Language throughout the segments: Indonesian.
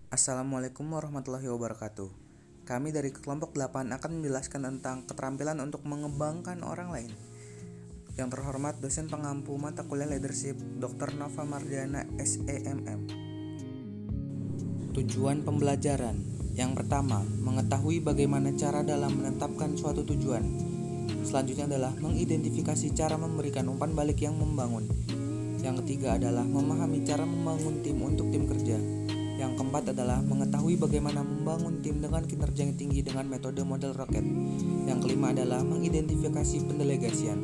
Assalamualaikum warahmatullahi wabarakatuh. Kami dari kelompok 8 akan menjelaskan tentang keterampilan untuk mengembangkan orang lain. Yang terhormat dosen pengampu mata kuliah leadership Dr. Nova Mardiana SEMM. Tujuan pembelajaran. Yang pertama, mengetahui bagaimana cara dalam menetapkan suatu tujuan. Selanjutnya adalah mengidentifikasi cara memberikan umpan balik yang membangun. Yang ketiga adalah memahami cara membangun tim untuk tim kerja. Yang keempat adalah mengetahui bagaimana membangun tim dengan kinerja yang tinggi dengan metode model roket. Yang kelima adalah mengidentifikasi pendelegasian.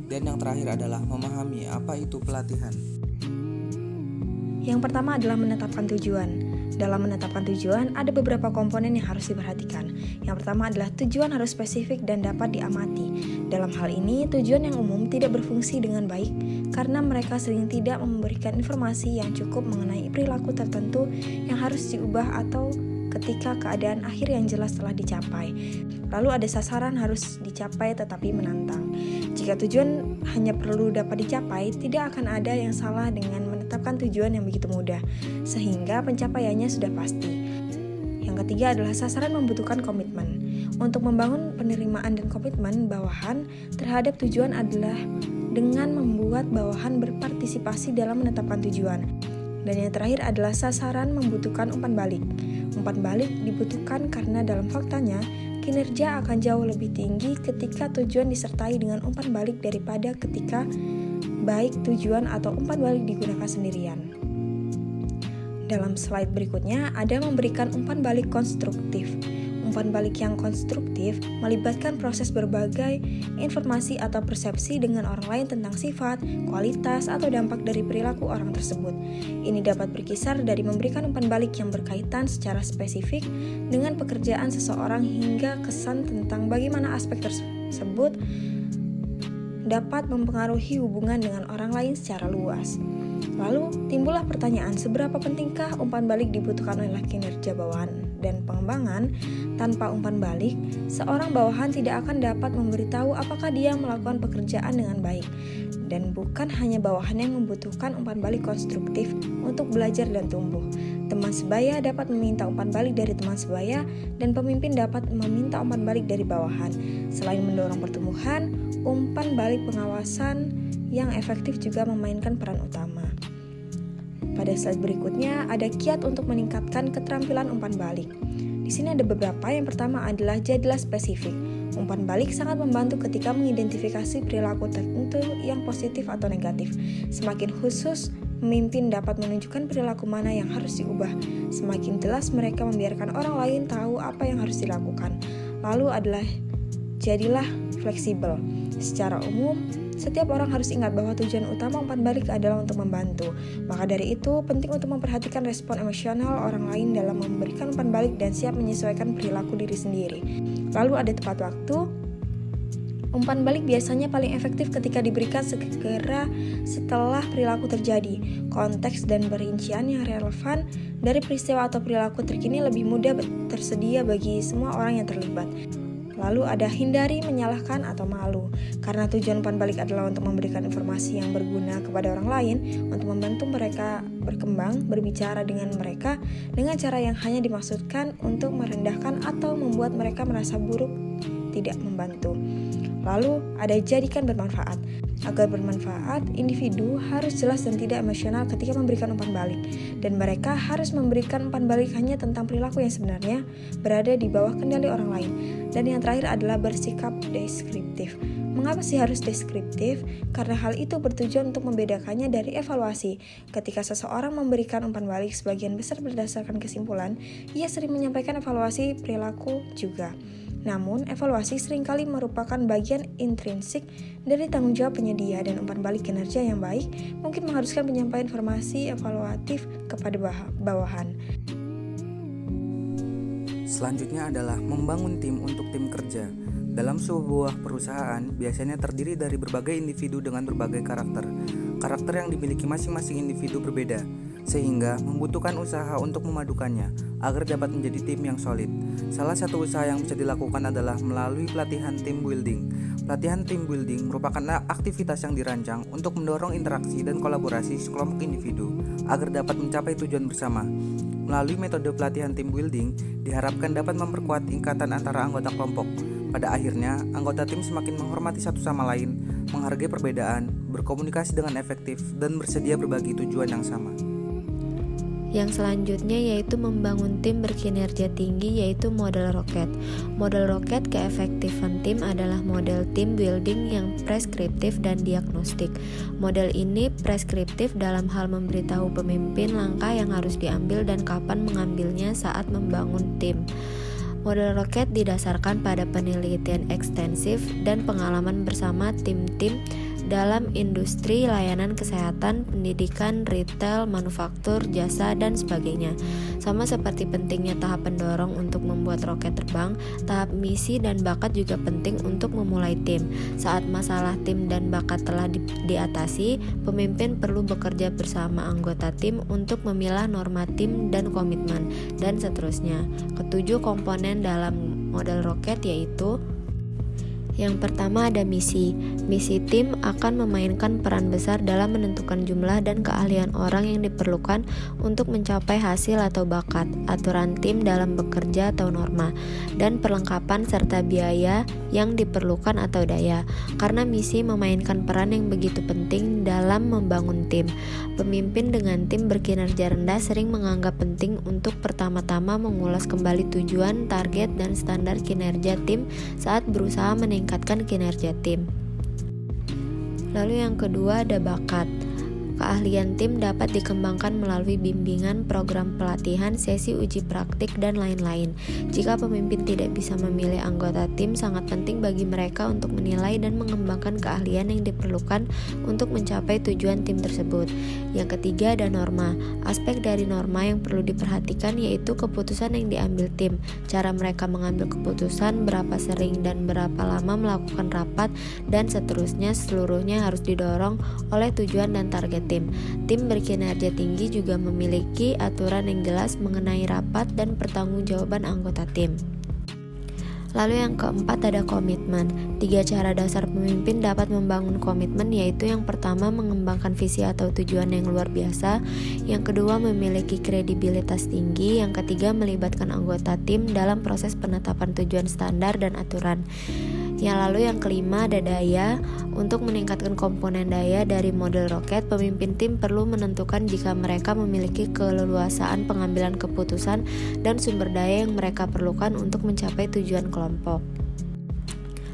Dan yang terakhir adalah memahami apa itu pelatihan. Yang pertama adalah menetapkan tujuan. Dalam menetapkan tujuan, ada beberapa komponen yang harus diperhatikan. Yang pertama adalah tujuan harus spesifik dan dapat diamati. Dalam hal ini, tujuan yang umum tidak berfungsi dengan baik karena mereka sering tidak memberikan informasi yang cukup mengenai perilaku tertentu yang harus diubah atau ketika keadaan akhir yang jelas telah dicapai. Lalu ada sasaran harus dicapai tetapi menantang. Jika tujuan hanya perlu dapat dicapai, tidak akan ada yang salah dengan menetapkan tujuan yang begitu mudah, sehingga pencapaiannya sudah pasti. Yang ketiga adalah sasaran membutuhkan komitmen. Untuk membangun penerimaan dan komitmen bawahan terhadap tujuan adalah dengan membuat bawahan berpartisipasi dalam menetapkan tujuan. Dan yang terakhir adalah sasaran membutuhkan umpan balik. Umpan balik dibutuhkan karena dalam faktanya, kinerja akan jauh lebih tinggi ketika tujuan disertai dengan umpan balik daripada ketika baik tujuan atau umpan balik digunakan sendirian. Dalam slide berikutnya ada memberikan umpan balik konstruktif. Umpan balik yang konstruktif melibatkan proses berbagai informasi atau persepsi dengan orang lain tentang sifat, kualitas, atau dampak dari perilaku orang tersebut. Ini dapat berkisar dari memberikan umpan balik yang berkaitan secara spesifik dengan pekerjaan seseorang hingga kesan tentang bagaimana aspek tersebut dapat mempengaruhi hubungan dengan orang lain secara luas. Lalu timbullah pertanyaan, seberapa pentingkah umpan balik dibutuhkan oleh kinerja bawahan dan pengembangan? Tanpa umpan balik, seorang bawahan tidak akan dapat memberitahu apakah dia melakukan pekerjaan dengan baik. Dan bukan hanya bawahan yang membutuhkan umpan balik konstruktif untuk belajar dan tumbuh. Teman sebaya dapat meminta umpan balik dari teman sebaya, dan pemimpin dapat meminta umpan balik dari bawahan. Selain mendorong pertumbuhan, umpan balik pengawasan yang efektif juga memainkan peran utama. Pada slide berikutnya ada kiat untuk meningkatkan keterampilan umpan balik. Di sini ada beberapa. Yang pertama adalah jadilah spesifik. Umpan balik sangat membantu ketika mengidentifikasi perilaku tertentu yang positif atau negatif. Semakin khusus, pemimpin dapat menunjukkan perilaku mana yang harus diubah. Semakin jelas mereka membiarkan orang lain tahu apa yang harus dilakukan. Lalu adalah jadilah fleksibel. Secara umum, setiap orang harus ingat bahwa tujuan utama umpan balik adalah untuk membantu. Maka dari itu, penting untuk memperhatikan respon emosional orang lain dalam memberikan umpan balik dan siap menyesuaikan perilaku diri sendiri. Lalu ada tepat waktu. Umpan balik biasanya paling efektif ketika diberikan segera setelah perilaku terjadi. Konteks dan perincian yang relevan dari peristiwa atau perilaku terkini lebih mudah tersedia bagi semua orang yang terlibat. Lalu ada hindari menyalahkan atau malu. Karena tujuan umpan balik adalah untuk memberikan informasi yang berguna kepada orang lain, untuk membantu mereka berkembang, berbicara dengan mereka dengan cara yang hanya dimaksudkan untuk merendahkan atau membuat mereka merasa buruk, tidak membantu. Lalu ada jadikan bermanfaat. Agar bermanfaat, individu harus jelas dan tidak emosional ketika memberikan umpan balik. Dan mereka harus memberikan umpan balik hanya tentang perilaku yang sebenarnya berada di bawah kendali orang lain. Dan yang terakhir adalah bersikap deskriptif. Mengapa sih harus deskriptif? Karena hal itu bertujuan untuk membedakannya dari evaluasi. Ketika seseorang memberikan umpan balik sebagian besar berdasarkan kesimpulan, ia sering menyampaikan evaluasi perilaku juga. Namun, evaluasi seringkali merupakan bagian intrinsik dari tanggung jawab penyedia, dan umpan balik kinerja yang baik mungkin mengharuskan penyampaian informasi evaluatif kepada bawahan. Selanjutnya adalah membangun tim untuk tim kerja. Dalam sebuah perusahaan biasanya terdiri dari berbagai individu dengan berbagai karakter. Karakter yang dimiliki masing-masing individu berbeda, sehingga membutuhkan usaha untuk memadukannya agar dapat menjadi tim yang solid. Salah satu usaha yang bisa dilakukan adalah melalui pelatihan team building. Latihan team building merupakan aktivitas yang dirancang untuk mendorong interaksi dan kolaborasi sekelompok individu agar dapat mencapai tujuan bersama. Melalui metode pelatihan team building, diharapkan dapat memperkuat ikatan antara anggota kelompok. Pada akhirnya, anggota tim semakin menghormati satu sama lain, menghargai perbedaan, berkomunikasi dengan efektif, dan bersedia berbagi tujuan yang sama. Yang selanjutnya yaitu membangun tim berkinerja tinggi, yaitu model roket. Model roket keefektifan tim adalah model tim building yang preskriptif dan diagnostik. Model ini preskriptif dalam hal memberitahu pemimpin langkah yang harus diambil dan kapan mengambilnya saat membangun tim. Model roket didasarkan pada penelitian ekstensif dan pengalaman bersama tim-tim dalam industri layanan kesehatan, pendidikan, retail, manufaktur, jasa, dan sebagainya. Sama seperti pentingnya tahap pendorong untuk membuat roket terbang, tahap misi dan bakat juga penting untuk memulai tim. Saat masalah tim dan bakat telah diatasi, pemimpin perlu bekerja bersama anggota tim untuk memilah norma tim dan komitmen, dan seterusnya. Ketujuh komponen dalam model roket yaitu: yang pertama ada misi. Misi tim akan memainkan peran besar dalam menentukan jumlah dan keahlian orang yang diperlukan untuk mencapai hasil atau bakat, aturan tim dalam bekerja atau norma, dan perlengkapan serta biaya yang diperlukan atau daya. Karena misi memainkan peran yang begitu penting dalam membangun tim, pemimpin dengan tim berkinerja rendah sering menganggap penting untuk pertama-tama mengulas kembali tujuan, target, dan standar kinerja tim saat berusaha meningkatkan kinerja tim. Lalu yang kedua ada bakat. Keahlian tim dapat dikembangkan melalui bimbingan, program pelatihan, sesi uji praktik, dan lain-lain. Jika pemimpin tidak bisa memilih anggota tim, sangat penting bagi mereka untuk menilai dan mengembangkan keahlian yang diperlukan untuk mencapai tujuan tim tersebut. Yang ketiga ada norma. Aspek dari norma yang perlu diperhatikan yaitu keputusan yang diambil tim, cara mereka mengambil keputusan, berapa sering dan berapa lama melakukan rapat, dan seterusnya. Seluruhnya harus didorong oleh tujuan dan target tim. Tim berkinerja tinggi juga memiliki aturan yang jelas mengenai rapat dan pertanggungjawaban anggota tim. Lalu yang keempat ada komitmen. 3 cara dasar pemimpin dapat membangun komitmen, yaitu yang pertama mengembangkan visi atau tujuan yang luar biasa, yang kedua memiliki kredibilitas tinggi, yang ketiga melibatkan anggota tim dalam proses penetapan tujuan standar dan aturan. Lalu yang kelima ada daya. Untuk meningkatkan komponen daya dari model roket, pemimpin tim perlu menentukan jika mereka memiliki keleluasaan pengambilan keputusan dan sumber daya yang mereka perlukan untuk mencapai tujuan kelompok.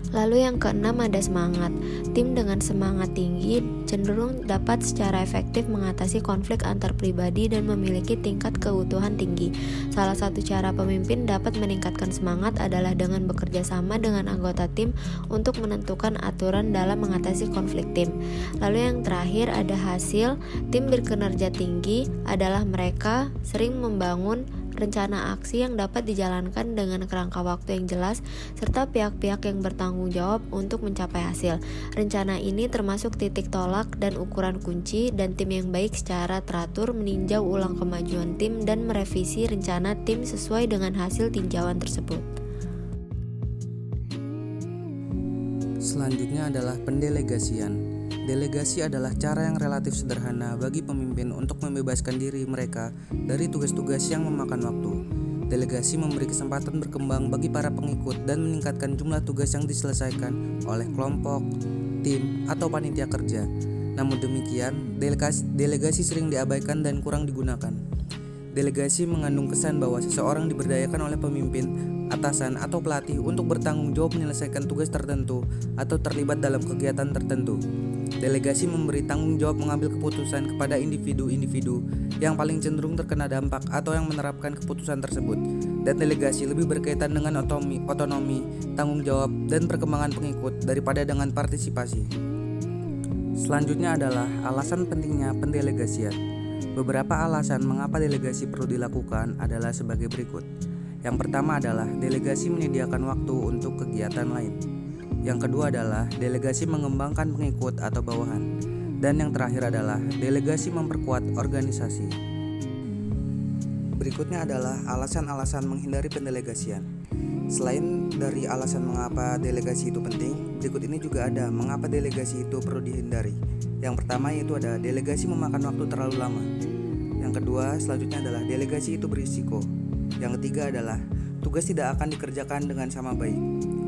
Lalu yang keenam ada semangat. Tim dengan semangat tinggi cenderung dapat secara efektif mengatasi konflik antar pribadi dan memiliki tingkat keutuhan tinggi. Salah satu cara pemimpin dapat meningkatkan semangat adalah dengan bekerja sama dengan anggota tim untuk menentukan aturan dalam mengatasi konflik tim. Lalu yang terakhir ada hasil. Tim berkinerja tinggi adalah mereka sering membangun rencana aksi yang dapat dijalankan dengan kerangka waktu yang jelas serta pihak-pihak yang bertanggung jawab untuk mencapai hasil. Rencana ini termasuk titik tolak dan ukuran kunci, dan tim yang baik secara teratur meninjau ulang kemajuan tim dan merevisi rencana tim sesuai dengan hasil tinjauan tersebut. Selanjutnya adalah pendelegasian. Delegasi adalah cara yang relatif sederhana bagi pemimpin untuk membebaskan diri mereka dari tugas-tugas yang memakan waktu. Delegasi memberi kesempatan berkembang bagi para pengikut dan meningkatkan jumlah tugas yang diselesaikan oleh kelompok, tim, atau panitia kerja. Namun demikian, delegasi sering diabaikan dan kurang digunakan. Delegasi mengandung kesan bahwa seseorang diberdayakan oleh pemimpin, atasan, atau pelatih untuk bertanggung jawab menyelesaikan tugas tertentu atau terlibat dalam kegiatan tertentu. Delegasi memberi tanggung jawab mengambil keputusan kepada individu-individu yang paling cenderung terkena dampak atau yang menerapkan keputusan tersebut. Dan delegasi lebih berkaitan dengan otonomi, tanggung jawab, dan perkembangan pengikut daripada dengan partisipasi. Selanjutnya adalah alasan pentingnya pendelegasian. Beberapa alasan mengapa delegasi perlu dilakukan adalah sebagai berikut. Yang pertama adalah delegasi menyediakan waktu untuk kegiatan lain. Yang kedua adalah delegasi mengembangkan pengikut atau bawahan. Dan yang terakhir adalah delegasi memperkuat organisasi. Berikutnya adalah alasan-alasan menghindari pendelegasian. Selain dari alasan mengapa delegasi itu penting, berikut ini juga ada mengapa delegasi itu perlu dihindari. Yang pertama yaitu ada delegasi memakan waktu terlalu lama. Yang kedua selanjutnya adalah delegasi itu berisiko. Yang ketiga adalah tugas tidak akan dikerjakan dengan sama baik.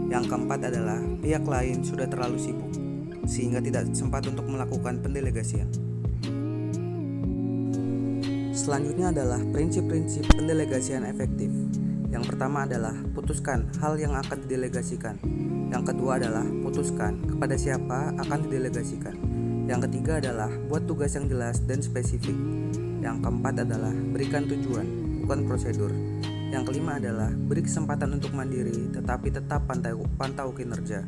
Yang keempat adalah pihak lain sudah terlalu sibuk sehingga tidak sempat untuk melakukan pendelegasian. Selanjutnya adalah prinsip-prinsip pendelegasian efektif. Yang pertama adalah putuskan hal yang akan didelegasikan. Yang kedua adalah putuskan kepada siapa akan didelegasikan. Yang ketiga adalah buat tugas yang jelas dan spesifik. Yang keempat adalah berikan tujuan, bukan prosedur. Yang kelima adalah beri kesempatan untuk mandiri tetapi tetap pantau kinerja.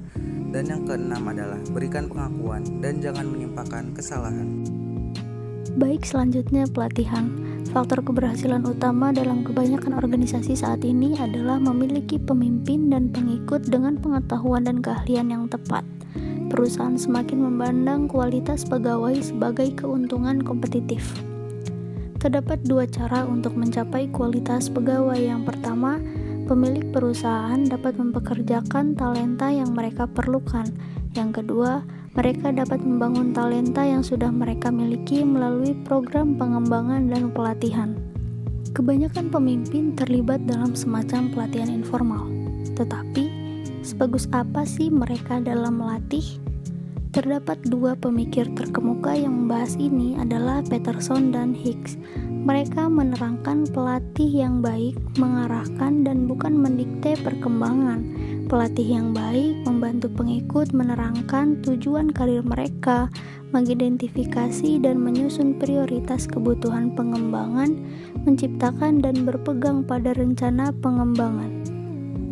Dan yang keenam adalah berikan pengakuan dan jangan menyimpangkan kesalahan. Baik, selanjutnya pelatihan. Faktor keberhasilan utama dalam kebanyakan organisasi saat ini adalah memiliki pemimpin dan pengikut dengan pengetahuan dan keahlian yang tepat. Perusahaan semakin memandang kualitas pegawai sebagai keuntungan kompetitif. Terdapat dua cara untuk mencapai kualitas pegawai. Yang pertama, pemilik perusahaan dapat mempekerjakan talenta yang mereka perlukan. Yang kedua, mereka dapat membangun talenta yang sudah mereka miliki melalui program pengembangan dan pelatihan. Kebanyakan pemimpin terlibat dalam semacam pelatihan informal. Tetapi, sebagus apa sih mereka dalam melatih? Terdapat dua pemikir terkemuka yang membahas ini adalah Peterson dan Hicks. Mereka menerangkan pelatih yang baik mengarahkan dan bukan mendikte perkembangan. Pelatih yang baik membantu pengikut menerangkan tujuan karir mereka, mengidentifikasi dan menyusun prioritas kebutuhan pengembangan, menciptakan dan berpegang pada rencana pengembangan.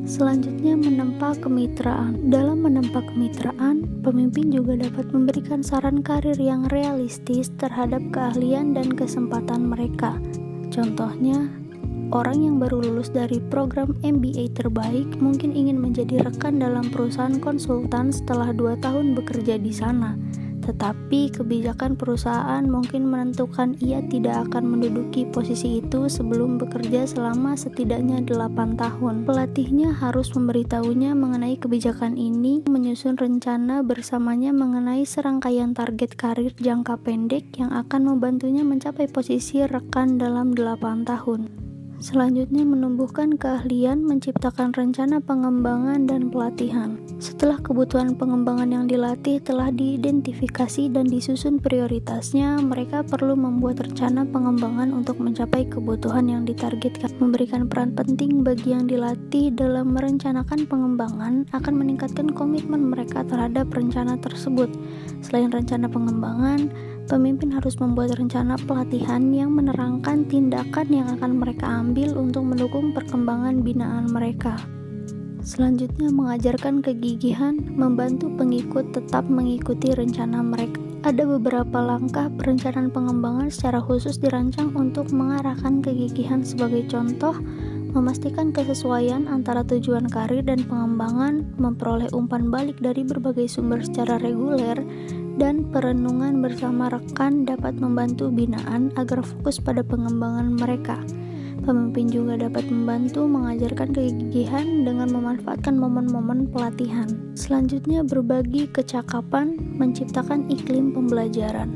Selanjutnya, menempa kemitraan. Dalam menempa kemitraan, pemimpin juga dapat memberikan saran karir yang realistis terhadap keahlian dan kesempatan mereka. Contohnya, orang yang baru lulus dari program MBA terbaik mungkin ingin menjadi rekan dalam perusahaan konsultan setelah 2 tahun bekerja di sana. Tetapi kebijakan perusahaan mungkin menentukan ia tidak akan menduduki posisi itu sebelum bekerja selama setidaknya 8 tahun. Pelatihnya harus memberitahunya mengenai kebijakan ini, menyusun rencana bersamanya mengenai serangkaian target karir jangka pendek yang akan membantunya mencapai posisi rekan dalam 8 tahun. Selanjutnya, menumbuhkan keahlian, menciptakan rencana pengembangan dan pelatihan. Setelah kebutuhan pengembangan yang dilatih telah diidentifikasi dan disusun prioritasnya, mereka perlu membuat rencana pengembangan untuk mencapai kebutuhan yang ditargetkan. Memberikan peran penting bagi yang dilatih dalam merencanakan pengembangan akan meningkatkan komitmen mereka terhadap rencana tersebut. Selain rencana pengembangan, pemimpin harus membuat rencana pelatihan yang menerangkan tindakan yang akan mereka ambil untuk mendukung perkembangan binaan mereka. Selanjutnya, mengajarkan kegigihan, membantu pengikut tetap mengikuti rencana mereka. Ada beberapa langkah perencanaan pengembangan secara khusus dirancang untuk mengarahkan kegigihan. Sebagai contoh, memastikan kesesuaian antara tujuan karir dan pengembangan, memperoleh umpan balik dari berbagai sumber secara reguler, dan perenungan bersama rekan dapat membantu binaan agar fokus pada pengembangan mereka. Pemimpin juga dapat membantu mengajarkan kegigihan dengan memanfaatkan momen-momen pelatihan. Selanjutnya, berbagi kecakapan, menciptakan iklim pembelajaran.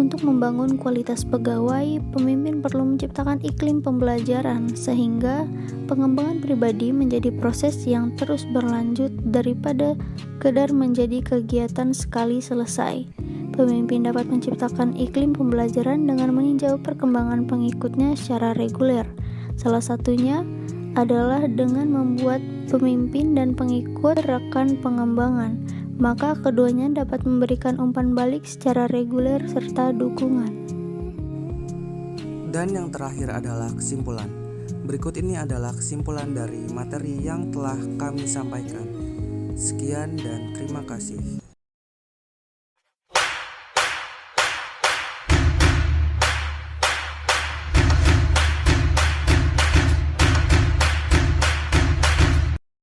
Untuk membangun kualitas pegawai, pemimpin perlu menciptakan iklim pembelajaran sehingga pengembangan pribadi menjadi proses yang terus berlanjut daripada sekedar menjadi kegiatan sekali selesai. Pemimpin dapat menciptakan iklim pembelajaran dengan meninjau perkembangan pengikutnya secara reguler. Salah satunya adalah dengan membuat pemimpin dan pengikut rekan pengembangan. Maka keduanya dapat memberikan umpan balik secara reguler serta dukungan. Dan yang terakhir adalah kesimpulan. Berikut ini adalah kesimpulan dari materi yang telah kami sampaikan. Sekian dan terima kasih.